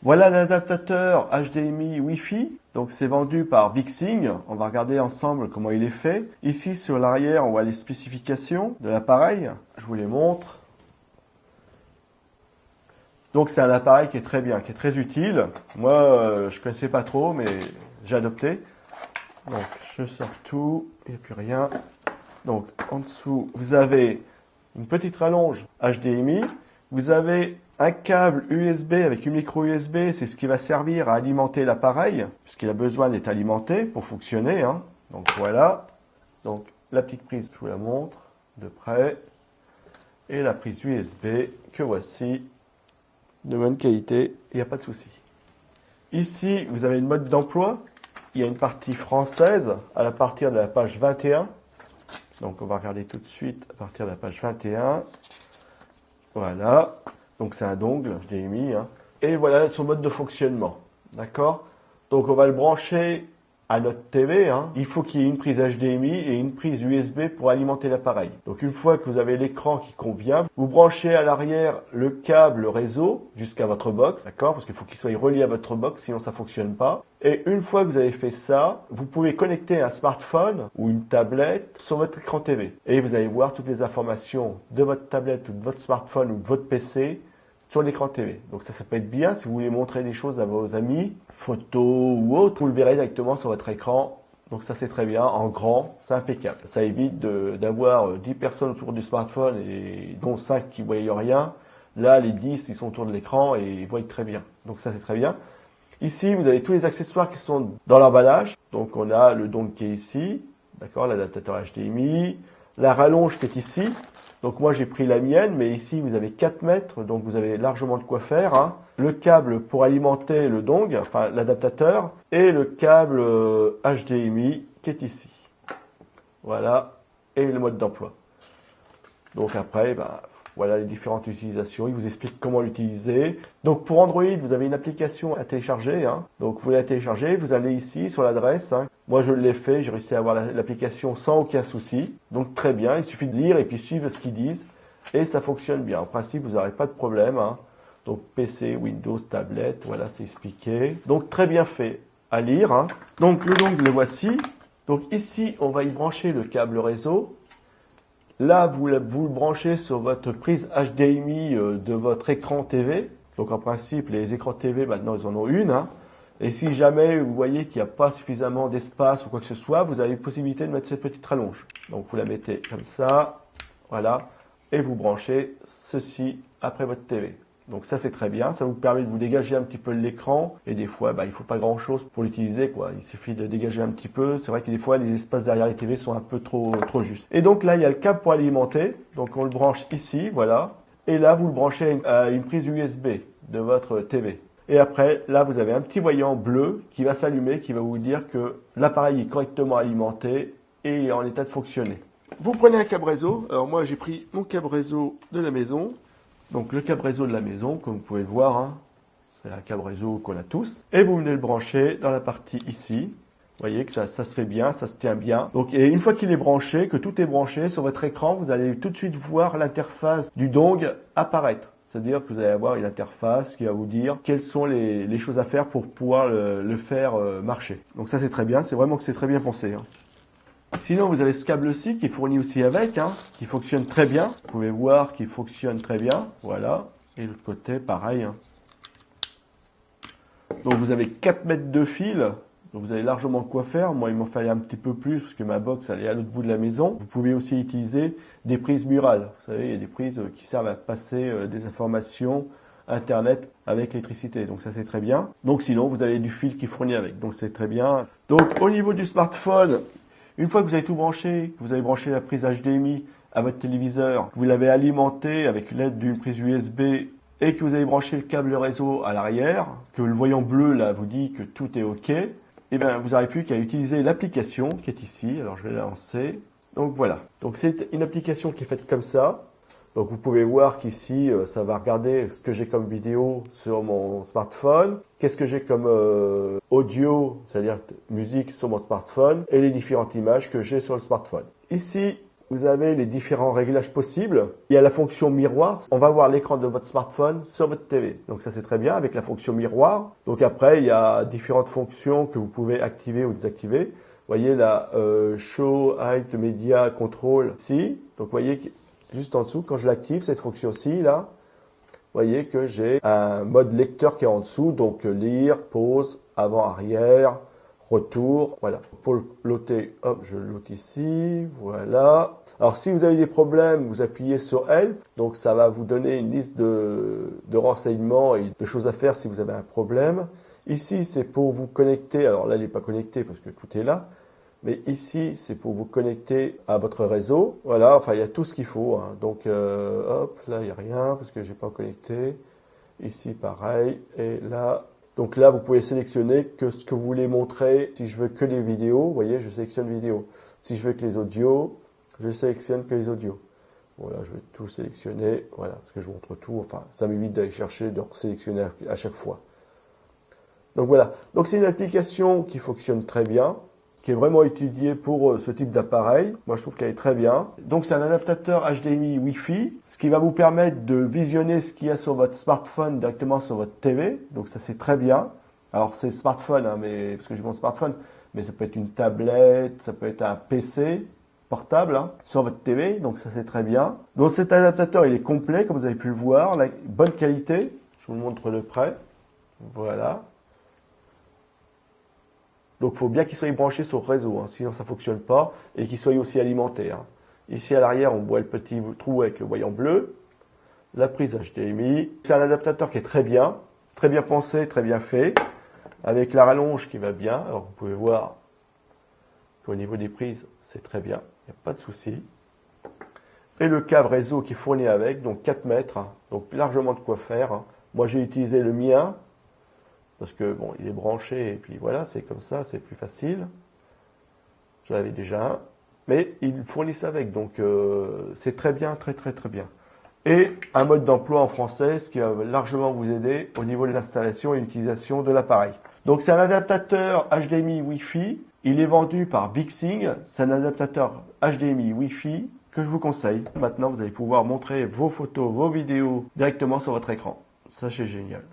Voilà l'adaptateur HDMI Wi-Fi. Donc c'est vendu par Vixing. On va regarder ensemble comment il est fait. Ici sur l'arrière, on voit les spécifications de l'appareil. Je vous les montre. Donc c'est un appareil qui est très bien, qui est très utile. Moi, je connaissais pas trop, mais j'ai adopté. Donc je sors tout, il n'y a plus rien. Donc en dessous, vous avez une petite rallonge HDMI. Vous avez un câble USB avec une micro USB, c'est ce qui va servir à alimenter l'appareil, puisqu'il a besoin d'être alimenté pour fonctionner. Donc voilà. Donc la petite prise, je vous la montre de près. Et la prise USB que voici. De bonne qualité, il n'y a pas de souci. Ici, vous avez une mode d'emploi. Il y a une partie française à partir de la page 21. Donc on va regarder tout de suite à partir de la page 21. Voilà. Donc c'est un dongle HDMI. Et voilà son mode de fonctionnement. D'accord? Donc on va le brancher à notre TV. Il faut qu'il y ait une prise HDMI et une prise USB pour alimenter l'appareil. Donc une fois que vous avez l'écran qui convient, vous branchez à l'arrière le câble réseau jusqu'à votre box. D'accord? Parce qu'il faut qu'il soit relié à votre box, sinon ça ne fonctionne pas. Et une fois que vous avez fait ça, vous pouvez connecter un smartphone ou une tablette sur votre écran TV. Et vous allez voir toutes les informations de votre tablette ou de votre smartphone ou de votre PC sur l'écran TV. Donc ça peut être bien si vous voulez montrer des choses à vos amis, photos ou autres, vous le verrez directement sur votre écran. Donc ça c'est très bien, en grand, c'est impeccable. Ça évite d'avoir 10 personnes autour du smartphone et dont 5 qui ne voient rien. Là les 10 ils sont autour de l'écran et ils voient très bien. Donc ça c'est très bien. Ici vous avez tous les accessoires qui sont dans l'emballage. Donc on a le dongle qui est ici, d'accord, l'adaptateur HDMI, la rallonge qui est ici. Donc moi j'ai pris la mienne, mais ici vous avez 4 mètres, donc vous avez largement de quoi faire. Le câble pour alimenter le dongle, enfin l'adaptateur, et le câble HDMI qui est ici. Voilà, et le mode d'emploi. Donc après, voilà les différentes utilisations. Il vous explique comment l'utiliser. Donc pour Android, vous avez une application à télécharger. Donc vous la téléchargez, vous allez ici sur l'adresse. Moi je l'ai fait, j'ai réussi à avoir l'application sans aucun souci. Donc très bien, il suffit de lire et puis suivre ce qu'ils disent. Et ça fonctionne bien. En principe, vous n'aurez pas de problème. Donc PC, Windows, tablette, voilà, c'est expliqué. Donc très bien fait à lire. Donc le dongle, le voici. Donc ici, on va y brancher le câble réseau. Là, vous le branchez sur votre prise HDMI de votre écran TV. Donc en principe, les écrans TV, maintenant, ils en ont une. Et si jamais vous voyez qu'il n'y a pas suffisamment d'espace ou quoi que ce soit, vous avez la possibilité de mettre cette petite rallonge. Donc vous la mettez comme ça, voilà, et vous branchez ceci après votre TV. Donc ça c'est très bien, ça vous permet de vous dégager un petit peu de l'écran et des fois il ne faut pas grand chose pour l'utiliser quoi. Il suffit de dégager un petit peu, c'est vrai que des fois les espaces derrière les TV sont un peu trop justes. Et donc là il y a le câble pour alimenter, donc on le branche ici, voilà, et là vous le branchez à une prise USB de votre TV. Et après là vous avez un petit voyant bleu qui va s'allumer, qui va vous dire que l'appareil est correctement alimenté et il est en état de fonctionner. Vous prenez un câble réseau, alors moi j'ai pris mon câble réseau de la maison. Donc le câble réseau de la maison, comme vous pouvez le voir, c'est un câble réseau qu'on a tous. Et vous venez le brancher dans la partie ici. Vous voyez que ça se fait bien, ça se tient bien. Donc et une fois qu'il est branché, que tout est branché sur votre écran, vous allez tout de suite voir l'interface du dongle apparaître. C'est-à-dire que vous allez avoir une interface qui va vous dire quelles sont les choses à faire pour pouvoir le faire marcher. Donc ça c'est très bien, c'est vraiment que c'est très bien pensé. Sinon, vous avez ce câble-ci qui est fourni aussi avec, qui fonctionne très bien. Vous pouvez voir qu'il fonctionne très bien. Voilà. Et l'autre côté, pareil. Donc, vous avez 4 mètres de fil. Donc, vous avez largement quoi faire. Moi, il m'en fallait un petit peu plus parce que ma box, elle est à l'autre bout de la maison. Vous pouvez aussi utiliser des prises murales. Vous savez, il y a des prises qui servent à passer des informations Internet avec l'électricité. Donc, ça, c'est très bien. Donc, sinon, vous avez du fil qui est fourni avec. Donc, c'est très bien. Donc, au niveau du smartphone, une fois que vous avez tout branché, que vous avez branché la prise HDMI à votre téléviseur, que vous l'avez alimenté avec l'aide d'une prise USB et que vous avez branché le câble réseau à l'arrière, que le voyant bleu là vous dit que tout est OK, et bien vous n'aurez plus qu'à utiliser l'application qui est ici. Alors je vais la lancer. Donc voilà. Donc c'est une application qui est faite comme ça. Donc vous pouvez voir qu'ici, ça va regarder ce que j'ai comme vidéo sur mon smartphone, qu'est-ce que j'ai comme audio, c'est-à-dire musique sur mon smartphone, et les différentes images que j'ai sur le smartphone. Ici, vous avez les différents réglages possibles. Il y a la fonction miroir. On va voir l'écran de votre smartphone sur votre TV. Donc ça c'est très bien avec la fonction miroir. Donc après il y a différentes fonctions que vous pouvez activer ou désactiver. Vous voyez la Show Hide Media Control ici. Donc vous voyez juste en dessous, quand je l'active, cette fonction-ci là, vous voyez que j'ai un mode lecteur qui est en dessous. Donc lire, pause, avant, arrière, retour, voilà. Pour le loter, hop, je le lote ici, voilà. Alors, si vous avez des problèmes, vous appuyez sur Help. Donc, ça va vous donner une liste de renseignements et de choses à faire si vous avez un problème. Ici, c'est pour vous connecter. Alors là, il n'est pas connecté parce que tout est là. Mais ici, c'est pour vous connecter à votre réseau. Voilà, enfin, il y a tout ce qu'il faut. Hein. Donc, hop, là, il n'y a rien parce que j'ai pas connecté. Ici, pareil. Et là, donc là, vous pouvez sélectionner que ce que vous voulez montrer. Si je veux que les vidéos, vous voyez, je sélectionne vidéo. Si je veux que les audios, je sélectionne que les audios. Voilà, je vais tout sélectionner. Voilà, parce que je montre tout. Enfin, ça m'évite d'aller chercher, de sélectionner à chaque fois. Donc voilà. Donc c'est une application qui fonctionne très bien, qui est vraiment étudiée pour ce type d'appareil. Moi, je trouve qu'elle est très bien. Donc, c'est un adaptateur HDMI Wi-Fi, ce qui va vous permettre de visionner ce qu'il y a sur votre smartphone directement sur votre TV. Donc, ça, c'est très bien. Alors, c'est smartphone, hein, mais parce que j'ai mon smartphone, mais ça peut être une tablette, ça peut être un PC portable hein, sur votre TV. Donc, ça, c'est très bien. Donc, cet adaptateur, il est complet, comme vous avez pu le voir. La bonne qualité. Je vous le montre de près. Voilà. Donc, il faut bien qu'il soit branché sur le réseau, hein, sinon ça ne fonctionne pas, et qu'il soit aussi alimenté. Hein. Ici, à l'arrière, on voit le petit trou avec le voyant bleu, la prise HDMI. C'est un adaptateur qui est très bien pensé, très bien fait, avec la rallonge qui va bien. Alors, vous pouvez voir qu'au niveau des prises, c'est très bien, il n'y a pas de souci. Et le câble réseau qui est fourni avec, donc 4 mètres, hein, donc largement de quoi faire. Hein. Moi, j'ai utilisé le mien, parce que bon, il est branché et puis voilà, c'est comme ça, c'est plus facile. J'en avais déjà un, mais ils fournissent avec, donc c'est très bien, très bien. Et un mode d'emploi en français, ce qui va largement vous aider au niveau de l'installation et l'utilisation de l'appareil. Donc c'est un adaptateur HDMI Wi-Fi, il est vendu par Vixing, c'est un adaptateur HDMI Wi-Fi que je vous conseille. Maintenant, vous allez pouvoir montrer vos photos, vos vidéos directement sur votre écran. Ça, c'est génial.